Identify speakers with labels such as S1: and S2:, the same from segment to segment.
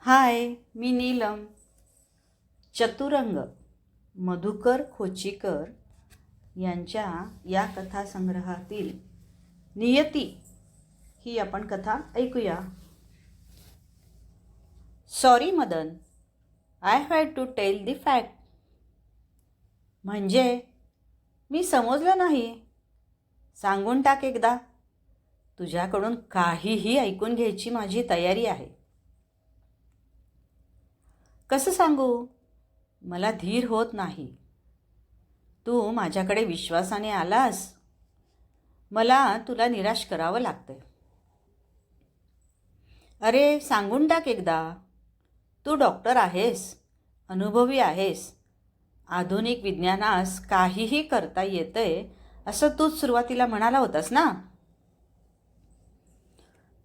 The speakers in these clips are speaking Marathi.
S1: हाय, मी नीलम. चतुरंग मधुकर खोचीकर यांच्या या कथासंग्रहातील नियती ही आपण कथा ऐकूया. Sorry Madan, I had to tell the fact. म्हणजे मी समजलं नाही. सांगून टाक एकदा. तुझ्याकडून काहीही ऐकून घ्यायची माझी तयारी आहे. कसं सांगू? मला धीर होत नाही. तू माझ्याकडे विश्वासाने आलास. मला तुला निराश करावं लागतंय. अरे सांगून टाक एकदा. तू डॉक्टर आहेस, अनुभवी आहेस. आधुनिक विज्ञानास काहीही करता येतंय असं तूच सुरुवातीला म्हणाला होतास ना.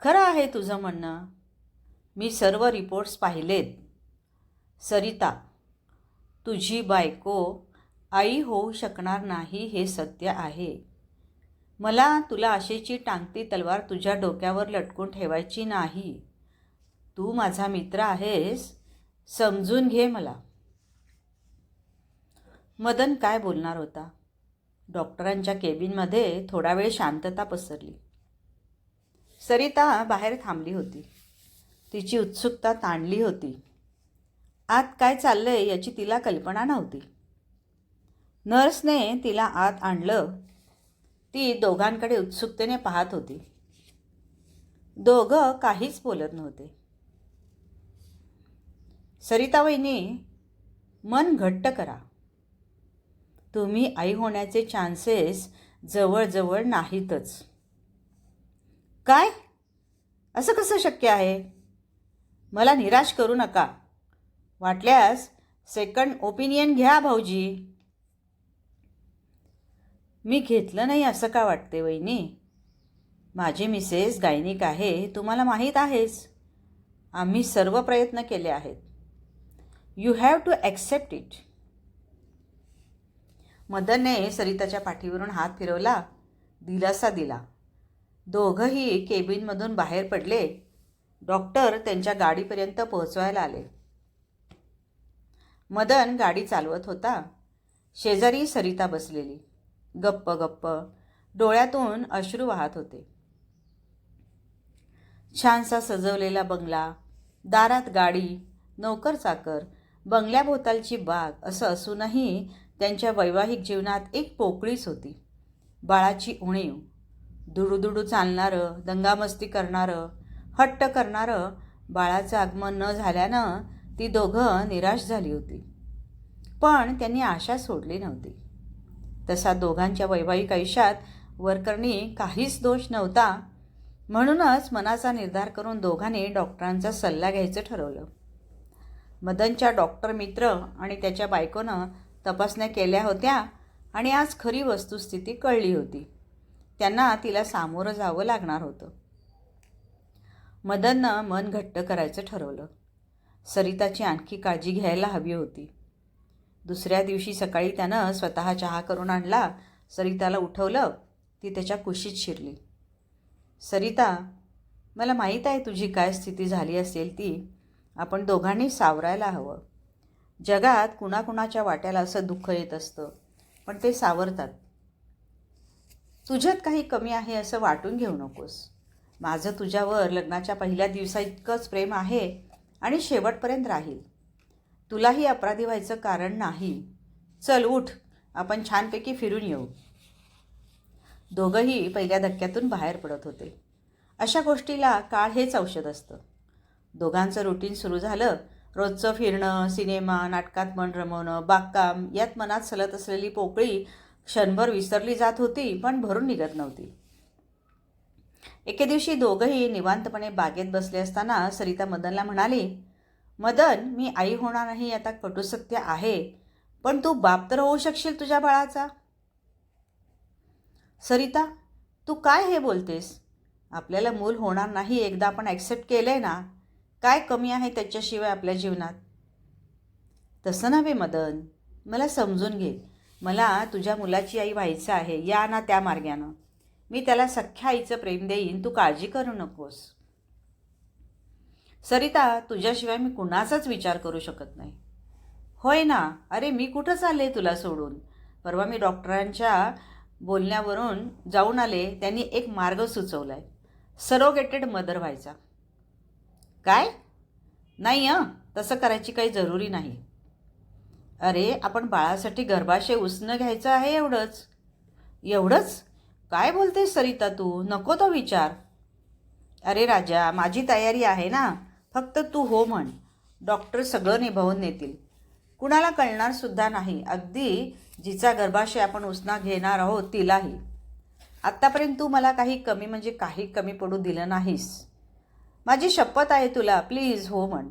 S1: खरं आहे तुझं म्हणणं. मी सर्व रिपोर्ट्स पाहिलेत. सरिता, तुझी बायको आई होऊ शकणार नाही हे सत्य आहे. मला तुला आशेची टांगती तलवार तुझ्या डोक्यावर लटकून ठेवायची नाही. तू माझा मित्र आहेस, समजून घे मला. मदन काय बोलणार होता. डॉक्टरांच्या केबिनमध्ये थोडा वेळ शांतता पसरली. सरिता बाहेर थांबली होती. तिची उत्सुकता ताणली होती. आत काय चाललंय याची तिला कल्पना नव्हती. नर्सने तिला आत आणलं. ती दोघांकडे उत्सुकतेने पाहत होती. दोघं काहीच बोलत नव्हते. सरिता वहिनी, मन घट्ट करा. तुम्ही आई होण्याचे चान्सेस जवळजवळ नाहीतच. काय? असं कसं शक्य आहे? मला निराश करू नका. वाटल्यास सेकंड ओपिनियन घ्या भाऊजी. मी घेतलं नाही असं का वाटते वहिनी? माझी मिसेस गायनिक आहे, तुम्हाला माहीत आहेच. आम्ही सर्व प्रयत्न केले आहेत. You have to accept it. मदनने सरिताच्या पाठीवरून हात फिरवला, दिलासा दिला. दोघंही केबिनमधून बाहेर पडले. डॉक्टर त्यांच्या गाडीपर्यंत पोहोचवायला आले. मदन गाडी चालवत होता. शेजारी सरिता बसलेली, गप्प गप्प, डोळ्यातून अश्रू वाहत होते. छानसा सजवलेला बंगला, दारात गाडी, नोकर चाकर, बंगल्याभोवतालची बाग असं असूनही त्यांच्या वैवाहिक जीवनात एक पोकळीच होती. बाळाची उणीव. दुडूदुडू चालणारं, दंगामस्ती करणारं, हट्ट करणारं बाळाचं आगमन न झाल्यानं ती दोघं निराश झाली होती. पण त्यांनी आशा सोडली नव्हती. तसा दोघांच्या वैवाहिक आयुष्यात वरकरणी काहीच दोष नव्हता. म्हणूनच मनाचा निर्धार करून दोघांनी डॉक्टरांचा सल्ला घ्यायचं ठरवलं. मदनच्या डॉक्टर मित्र आणि त्याच्या बायकोनं तपासण्या केल्या होत्या आणि आज खरी वस्तुस्थिती कळली होती. त्यांना तिला सामोरं जावं लागणार होतं. मदननं मन घट्ट करायचं ठरवलं. सरिताची आणखी काळजी घ्यायला हवी होती. दुसऱ्या दिवशी सकाळी त्यानं स्वतः चहा करून आणला. सरिताला उठवलं. ती त्याच्या कुशीत शिरली. सरिता, मला माहीत आहे तुझी काय स्थिती झाली असेल ती. आपण दोघांनी सावरायला हवं. जगात कुणाकुणाच्या वाट्याला असं दुःख येत असतं, पण ते सावरतात. तुझ्यात काही कमी आहे असं वाटून घेऊ नकोस. माझं तुझ्यावर लग्नाच्या पहिल्या दिवसा इतकंच प्रेम आहे आणि शेवटपर्यंत राहील. तुलाही अपराधी व्हायचं कारण नाही. चल उठ, आपण छानपैकी फिरून येऊ. दोघंही पहिल्या धक्क्यातून बाहेर पडत होते. अशा गोष्टीला काळ हेच औषध असतं. दोघांचं रुटीन सुरू झालं. रोजचं फिरणं, सिनेमा, नाटकात मन रमवणं, बागकाम यात मनात सलत असलेली पोकळी क्षणभर विसरली जात होती, पण भरून निघत नव्हती. एके दिवशी दोघंही निवांतपणे बागेत बसले असताना सरिता मदनला म्हणाली, मदन, मी आई होणार नाही आता कटू सत्य आहे, पण तू बाप तर होऊ शकशील तुझ्या बाळाचा. सरिता, तू काय हे बोलतेस? आपल्याला मूल होणार नाही एकदा आपण ॲक्सेप्ट केलंय ना. काय कमी आहे त्याच्याशिवाय आपल्या जीवनात? तसं नव्हे मदन, मला समजून घे. मला तुझ्या मुलाची आई व्हायचं आहे, या ना त्या मार्गानं. मी त्याला सख्ख्या आईचं प्रेम देईन, तू काळजी करू नकोस. सरिता, तुझ्याशिवाय मी कुणाचाच विचार करू शकत नाही. होय ना. अरे मी कुठं चालले तुला सोडून. परवा मी डॉक्टरांच्या बोलण्यावरून जाऊन आले. त्यांनी एक मार्ग सुचवला आहे, सरोगेटेड मदर व्हायचा. काय? नाही तसं करायची काही जरुरी नाही. अरे आपण बाळासाठी गर्भाशय उसणं घ्यायचं आहे, एवढंच. एवढंच? काय बोलतेस सरिता तू? नको तो विचार. अरे राजा, माझी तयारी आहे ना, फक्त तू हो म्हण. डॉक्टर सगळं निभावून नेतील. कुणाला कळणार सुद्धा नाही, अगदी जिचा गर्भाशय आपण उसना घेणार आहोत तिलाही. आत्तापर्यंत तू मला काही कमी म्हणजे काही कमी पडू दिलं नाहीस. माझी शपथ आहे तुला, प्लीज हो म्हण.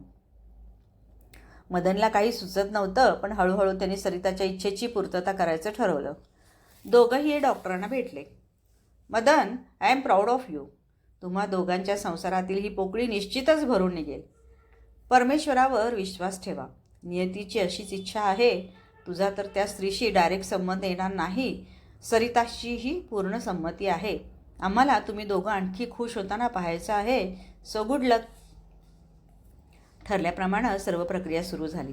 S1: मदनला काही सुचत नव्हतं, पण हळूहळू त्यांनी सरिताच्या इच्छेची पूर्तता करायचं ठरवलं. दोघंही डॉक्टरांना भेटले. Madan, I am proud of you. तुम्हा दोघांच्या संसारातील ही पोकळी निश्चितच भरून निघेल. परमेश्वरावर विश्वास ठेवा. नियतीची अशीच इच्छा आहे. तुझा तर त्या स्त्रीशी डायरेक्ट संबंध येणार नाही. सरिताशीही पूर्ण संमती आहे. आम्हाला तुम्ही दोघं आणखी खुश होताना पाहायचं आहे. सो गुड लक. ठरल्याप्रमाणे सर्व प्रक्रिया सुरू झाली.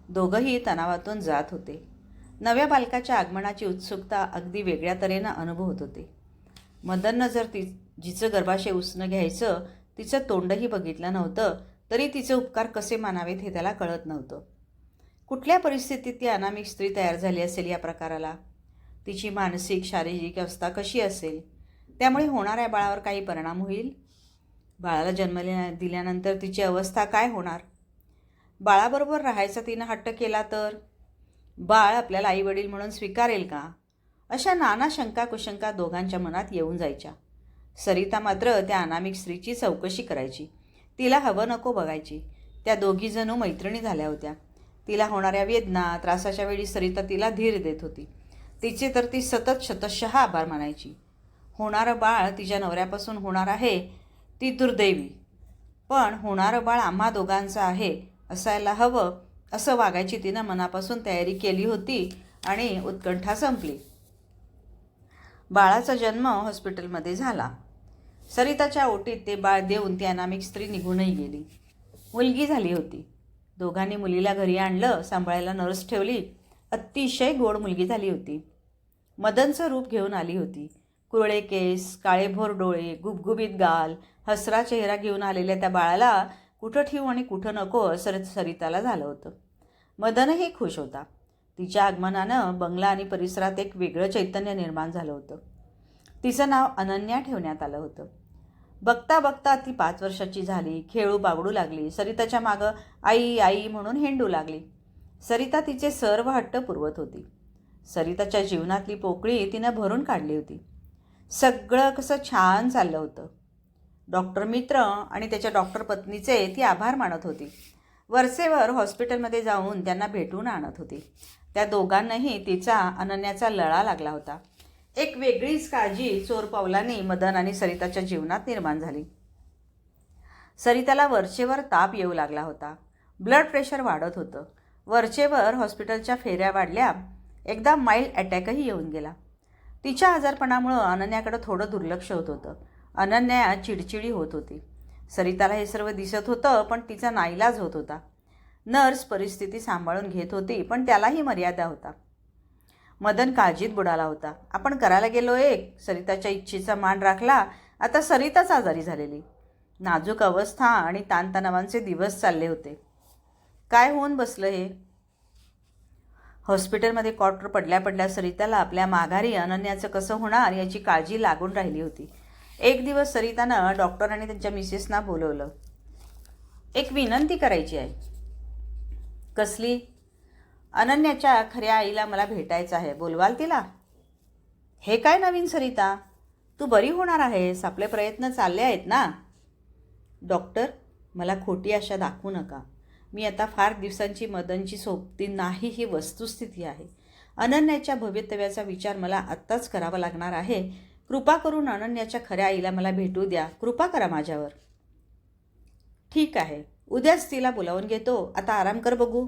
S1: दोघंही तणावातून जात होते. नव्या बालकाच्या आगमनाची उत्सुकता अगदी वेगळ्या तऱ्हेनं अनुभवत होते. मदननं जर जिचं गर्भाशय उसणं घ्यायचं तिचं तोंडही बघितलं नव्हतं, तरी तिचे उपकार कसे मानावेत हे त्याला कळत नव्हतं. कुठल्या परिस्थितीत ती अनामिक स्त्री तयार झाली असेल या प्रकाराला? तिची मानसिक शारीरिक अवस्था कशी असेल? त्यामुळे होणाऱ्या बाळावर काही परिणाम होईल? बाळाला जन्म दिल्यानंतर तिची अवस्था काय होणार? बाळाबरोबर राहायचा तिनं हट्ट केला तर? बाळ आपल्याला आईवडील म्हणून स्वीकारेल का? अशा नाना शंका कुशंका दोघांच्या मनात येऊन जायच्या. सरिता मात्र त्या अनामिक स्त्रीची चौकशी करायची. तिला हवं नको बघायची. त्या दोघीजणू मैत्रिणी झाल्या होत्या. तिला होणाऱ्या वेदना त्रासाच्या वेळी सरिता तिला धीर देत होती. तिचे तर ती सतत शतशः आभार मानायची. होणारं बाळ तिच्या नवऱ्यापासून होणार आहे ती दुर्दैवी, पण होणारं बाळ आम्हा दोघांचं आहे, असायला हवं असं वागायची तिनं मनापासून तयारी केली होती आणि उत्कंठा संपली. बाळाचा जन्म हॉस्पिटलमध्ये झाला. सरिताच्या ओटीत ते बाळ देऊन ती अनामिक स्त्री निघूनही गेली. मुलगी झाली होती. दोघांनी मुलीला घरी आणलं. सांभाळायला नर्स ठेवली. अतिशय गोड मुलगी झाली होती. मदनचं रूप घेऊन आली होती. कुरळे केस, काळेभोर डोळे, गुबगुबीत गाल, हसरा चेहरा घेऊन आलेल्या त्या बाळाला कुठं ठेवू आणि कुठं नको असं सरिताला झालं होतं. मदनही खुश होता. तिच्या आगमनानं बंगला आणि परिसरात एक वेगळं चैतन्य निर्माण झालं होतं. तिचं नाव अनन्या ठेवण्यात आलं होतं. बघता बघता ती 5 वर्षाची झाली. खेळू बागडू लागली. सरिताच्या मागं आई आई म्हणून हेंडू लागली. सरिता तिचे सर्व हट्ट पुरवत होती. सरिताच्या जीवनातली पोकळी तिनं भरून काढली होती. सगळं कसं छान चाललं होतं. डॉक्टर मित्र आणि त्याच्या डॉक्टर पत्नीचे ती आभार मानत होती. वरचेवर हॉस्पिटलमध्ये जाऊन त्यांना भेटून आणत होती. त्या दोघांनाही तिचा अनन्याचा लळा लागला होता. एक वेगळीच काळजी चोर पावलांनी मदन आणि सरिताच्या जीवनात निर्माण झाली. सरिताला वरचेवर ताप येऊ लागला होता. ब्लड प्रेशर वाढत होतं. वरचेवर हॉस्पिटलच्या फेऱ्या वाढल्या. एकदा माइल्ड अटॅकही येऊन गेला. तिच्या आजारपणामुळं अनन्याकडे थोडं दुर्लक्ष होत होतं. अनन्या चिडचिडी होत होती. सरिताला हे सर्व दिसत होतं, पण तिचा नाईलाज होत होता. नर्स परिस्थिती सांभाळून घेत होती, पण त्यालाही मर्यादा होता. मदन काळजीत बुडाला होता. आपण करायला गेलो एक, सरिताच्या इच्छेचा मान राखला. आता सरिताच आजारी झालेली. नाजूक अवस्था आणि ताणतणावांचे दिवस चालले होते. काय होऊन बसलं हे? हॉस्पिटलमध्ये क्वार्टर पडल्या पडल्या सरिताला आपल्या माघारी अनन्याचं कसं होणार याची काळजी लागून राहिली होती. एक दिवस सरितानं डॉक्टर आणि त्यांच्या मिसेसना बोलवलं. एक विनंती करायची आहे. कसली? अनन्याच्या खऱ्या आईला मला भेटायचं आहे. बोलवाल तिला? हे काय नवीन सरिता? तू बरी होणार आहेस. आपले प्रयत्न चालले आहेत ना. डॉक्टर, मला खोटी आशा दाखवू नका. मी आता फार दिवसांची मदनची सोबती नाही ही वस्तुस्थिती आहे. अनन्याच्या भवितव्याचा विचार मला आत्ताच करावा लागणार आहे. कृपा करून अनन्याच्या खऱ्या आईला मला भेटू द्या. कृपा करा माझ्यावर. ठीक आहे, उद्याच तिला बोलावून घेतो. आता आराम कर बघू.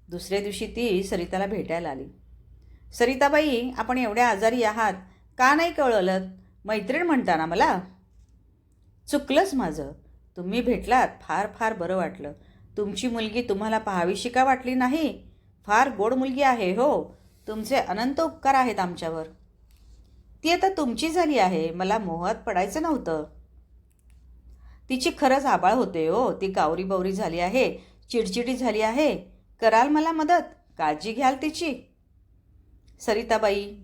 S1: दुसऱ्या दिवशी ती सरिताला भेटायला आली. सरिताबाई, आपण एवढ्या आजारी आहात, का नाही कळवलं? मैत्रीण म्हणता ना मला. चुकलंच माझं. तुम्ही भेटलात फार फार बरं वाटलं. तुमची मुलगी तुम्हाला पाहावीशी का वाटली नाही? फार गोड मुलगी आहे हो. तुमचे अनंत उपकार आहेत आमच्यावर. ती आता तुमची झाली आहे. मला मोहात पडायचं नव्हतं. तिची खरंच आबाळ होते हो. ती गावरी बावरी झाली आहे, चिडचिडी झाली आहे. कराल मला मदत? काळजी घ्याल तिची? सरिताबाई,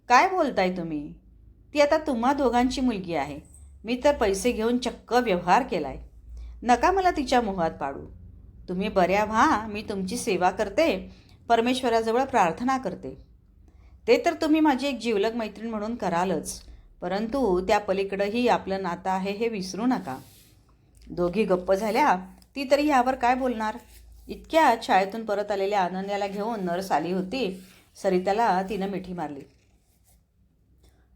S1: काय बोलताय तुम्ही? ती आता तुम्हा दोघांची मुलगी आहे. मी तर पैसे घेऊन चक्क व्यवहार केलाय. नका मला तिच्या मोहात पाडू. तुम्ही बऱ्या व्हा. मी तुमची सेवा करते, परमेश्वराजवळ प्रार्थना करते. ते तर तुम्ही माझी एक जिवलग मैत्रीण म्हणून करालच, परंतु त्या पलीकडेही आपलं नातं आहे हे विसरू नका. दोघी गप्प झाल्या. ती तरी यावर काय बोलणार? इतक्यात शाळेतून परत आलेल्या अनन्याला घेऊन नर्स आली होती. सरिताला तिनं मिठी मारली.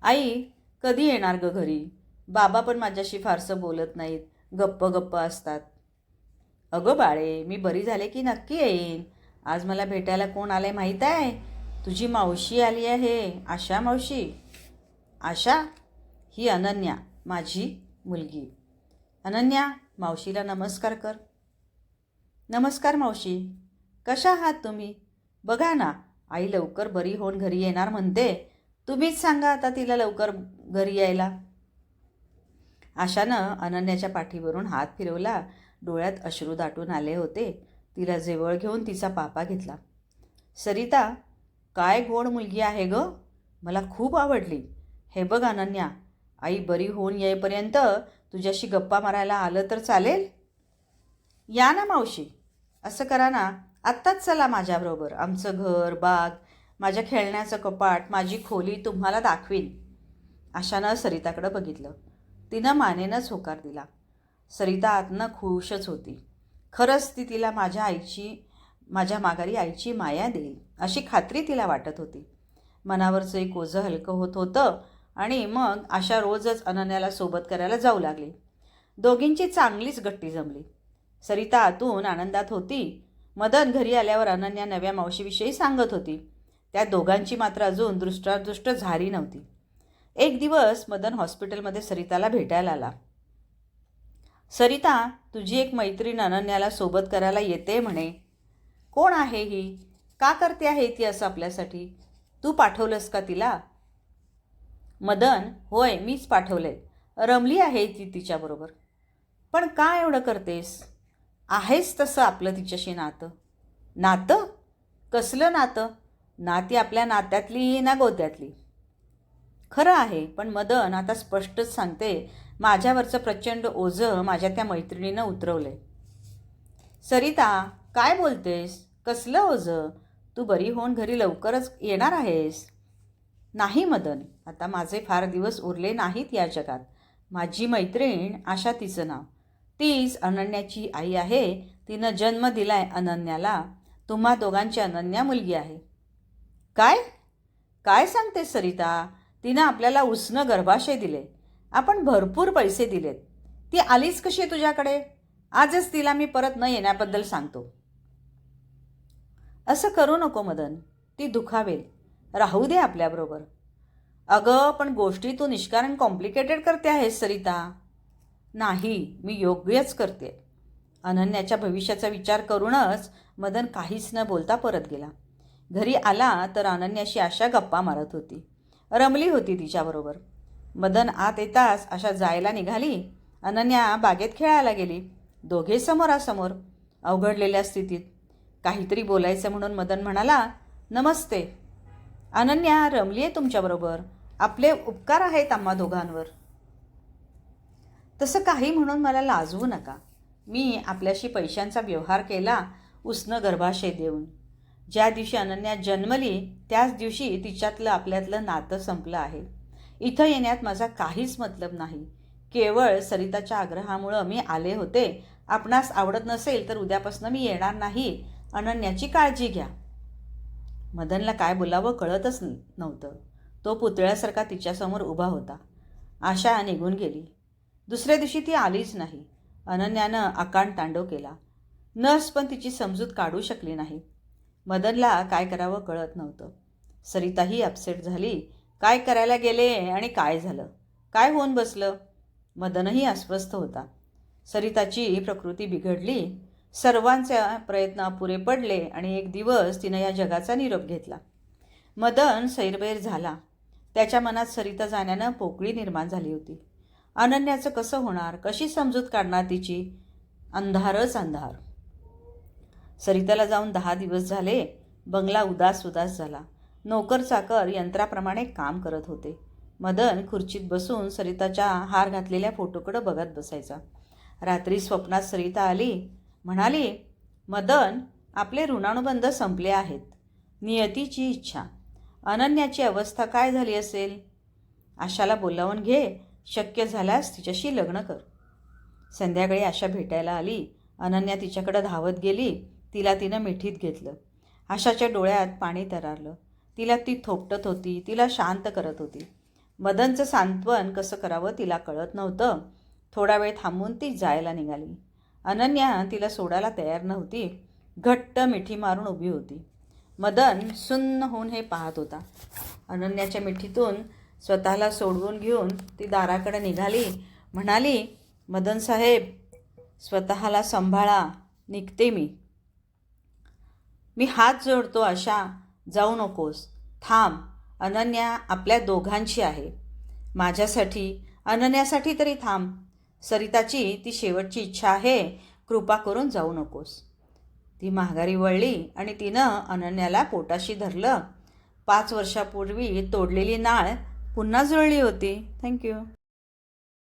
S1: आई, कधी येणार ग घरी? बाबा पण माझ्याशी फारसं बोलत नाहीत, गप्प गप्प असतात. अगं बाळे, मी बरी झाले की नक्की येईन. आज मला भेटायला कोण आलंय माहीत आहे? तुझी मावशी आली आहे, आशा मावशी. आशा? ही अनन्या, माझी मुलगी. अनन्या, मावशीला नमस्कार कर. नमस्कार मावशी. कशा आहात तुम्ही? बघा ना, आई लवकर बरी होऊन घरी येणार म्हणते. तुम्हीच सांगा आता तिला लवकर घरी यायला. आशानं अनन्याच्या पाठीवरून हात फिरवला. डोळ्यात अश्रू दाटून आले होते. तिला जवळ घेऊन तिचा पापा घेतला. सरिता, काय गोड मुलगी आहे ग. मला खूप आवडली. हे बघ अनन्या, आई बरी होऊन येईपर्यंत तुझ्याशी गप्पा मारायला आलं तर चालेल? या ना मावशी. असं करा ना, आत्ताच चला माझ्याबरोबर. आमचं घर, बाग, माझ्या खेळण्याचं कपाट, माझी खोली तुम्हाला दाखवीन. आशानं सरिताकडं बघितलं. तिनं मानेनंच होकार दिला. सरिता आतनं खुशच होती. खरंच ती तिला माझ्या माघारी आईची माया देईल अशी खात्री तिला वाटत होती. मनावरचं एक ओझं हलकं होत होतं. आणि मग आशा रोजच अनन्याला सोबत करायला जाऊ लागली. दोघींची चांगलीच गट्टी जमली. सरिता आतून आनंदात होती. मदन घरी आल्यावर अनन्या नव्या मावशीविषयी सांगत होती. त्या दोघांची मात्र अजून दृष्टादृष्ट झाली नव्हती. एक दिवस मदन हॉस्पिटलमध्ये सरिताला भेटायला आला. सरिता, तुझी एक मैत्रीण अनन्याला सोबत करायला येते म्हणे. कोण आहे ही? का करते आहे ती असं आपल्यासाठी? तू पाठवलंस का तिला? मदन, होय, मीच पाठवले. रमली आहे ती तिच्याबरोबर. पण का एवढं करतेस? आहेच तसं आपलं तिच्याशी नातं. नातं? कसलं नातं? ना ती आपल्या नात्यातली ना गोत्यातली. खरं आहे, पण मदन आता स्पष्टच सांगते, माझ्यावरचं प्रचंड ओझं माझ्या त्या मैत्रिणीनं उतरवलंय. सरिता, काय बोलतेस? कसलं ओझं? तू बरी होऊन घरी लवकरच येणार आहेस. नाही मदन, आता माझे फार दिवस उरले नाहीत या जगात. माझी मैत्रीण आशा तिचं नाव. तीच अनन्याची आई आहे. तिनं जन्म दिलाय अनन्याला. तुम्हा दोघांची अनन्या मुलगी आहे. काय काय सांगतेस सरिता? तिनं आपल्याला उसनं गर्भाशय दिले. आपण भरपूर पैसे दिलेत. ती आलीच कशी तुझ्याकडे? आजच तिला मी परत न येण्याबद्दल सांगतो. असं करू नको मदन, ती दुखावेल. राहू दे आपल्याबरोबर. अगं, पण गोष्टी तू निष्कारण कॉम्प्लिकेटेड करते आहेस सरिता. नाही, मी योग्यच करते. अनन्याच्या भविष्याचा विचार करूनच मदन काहीच न बोलता परत गेला. घरी आला तर अनन्याशी आशा गप्पा मारत होती. रमली होती तिच्याबरोबर. मदन आत येताच आशा जायला निघाली. अनन्या बागेत खेळायला गेली. दोघे समोरासमोर, अवघडलेल्या स्थितीत. काहीतरी बोलायचं म्हणून मदन म्हणाला, नमस्ते. अनन्या, रमली आहे तुमच्याबरोबर. आपले उपकार आहेत आम्हा दोघांवर. तसं काही म्हणून मला लाजवू नका. मी आपल्याशी पैशांचा व्यवहार केला, उसनं गर्भाशय देऊन. ज्या दिवशी अनन्या जन्मली त्याच दिवशी तिच्यातलं आपल्यातलं नातं संपलं आहे. इथं येण्यात माझा काहीच मतलब नाही. केवळ सरिताच्या आग्रहामुळं मी आले होते. आपणास आवडत नसेल तर उद्यापासून मी येणार नाही. अनन्याची काळजी घ्या. मदनला काय बोलावं कळतच नव्हतं. तो पुतळ्यासारखा तिच्यासमोर उभा होता. आशा निघून गेली. दुसऱ्या दिवशी ती आलीच नाही. अनन्यानं आकांड तांडव केला. नर्स पण तिची समजूत काढू शकली नाही. मदनला काय करावं कळत नव्हतं. सरिताही अपसेट झाली. काय करायला गेले आणि काय झालं? काय होऊन बसलं? मदनही अस्वस्थ होता. सरिताची प्रकृती बिघडली. सर्वांचे प्रयत्न अपुरे पडले आणि एक दिवस तिनं या जगाचा निरोप घेतला. मदन सैरभैर झाला. त्याच्या मनात सरिता जाण्यानं पोकळी निर्माण झाली होती. अनन्याचं कसं होणार, कशी समजूत काढणार तिची? अंधारच अंधार. सरिताला जाऊन 10 दिवस झाले. बंगला उदास उदास झाला. नोकर चाकर यंत्राप्रमाणे काम करत होते. मदन खुर्चीत बसून सरिताच्या हार घातलेल्या फोटोकडे बघत बसायचा. रात्री स्वप्नात सरिता आली. म्हणाली, मदन, आपले ऋणानुबंध संपले आहेत. नियतीची इच्छा. अनन्याची अवस्था काय झाली असेल? आशाला बोलावून घे. शक्य झाल्यास तिच्याशी लग्न कर. संध्याकाळी आशा भेटायला आली. अनन्या तिच्याकडे धावत गेली. तिला तिनं मिठीत घेतलं. आशाच्या डोळ्यात पाणी तरारलं. तिला ती थोपटत होती, तिला शांत करत होती. मदनचं सांत्वन कसं करावं तिला कळत नव्हतं. थोडा वेळ थांबून ती जायला निघाली. अनन्या तिला सोडायला तयार नव्हती. घट्ट मिठी मारून उभी होती. मदन सुन्न होऊन हे पाहत होता. अनन्याच्या मिठीतून स्वतःला सोडवून घेऊन ती दाराकडे निघाली. म्हणाली, मदन साहेब, स्वतःला सांभाळा, निघते मी. मी हात जोडतो आशा, जाऊ नकोस, थांब. अनन्या आपल्या दोघांची आहे. माझ्यासाठी, अनन्यासाठी तरी थांब. सरिताची ती शेवटची इच्छा आहे. कृपा करून जाऊ नकोस. ती माघारी वळली आणि तिनं अनन्याला पोटाशी धरलं. 5 वर्षापूर्वी तोडलेली नाळ पुन्हा जुळली होती. थँक्यू.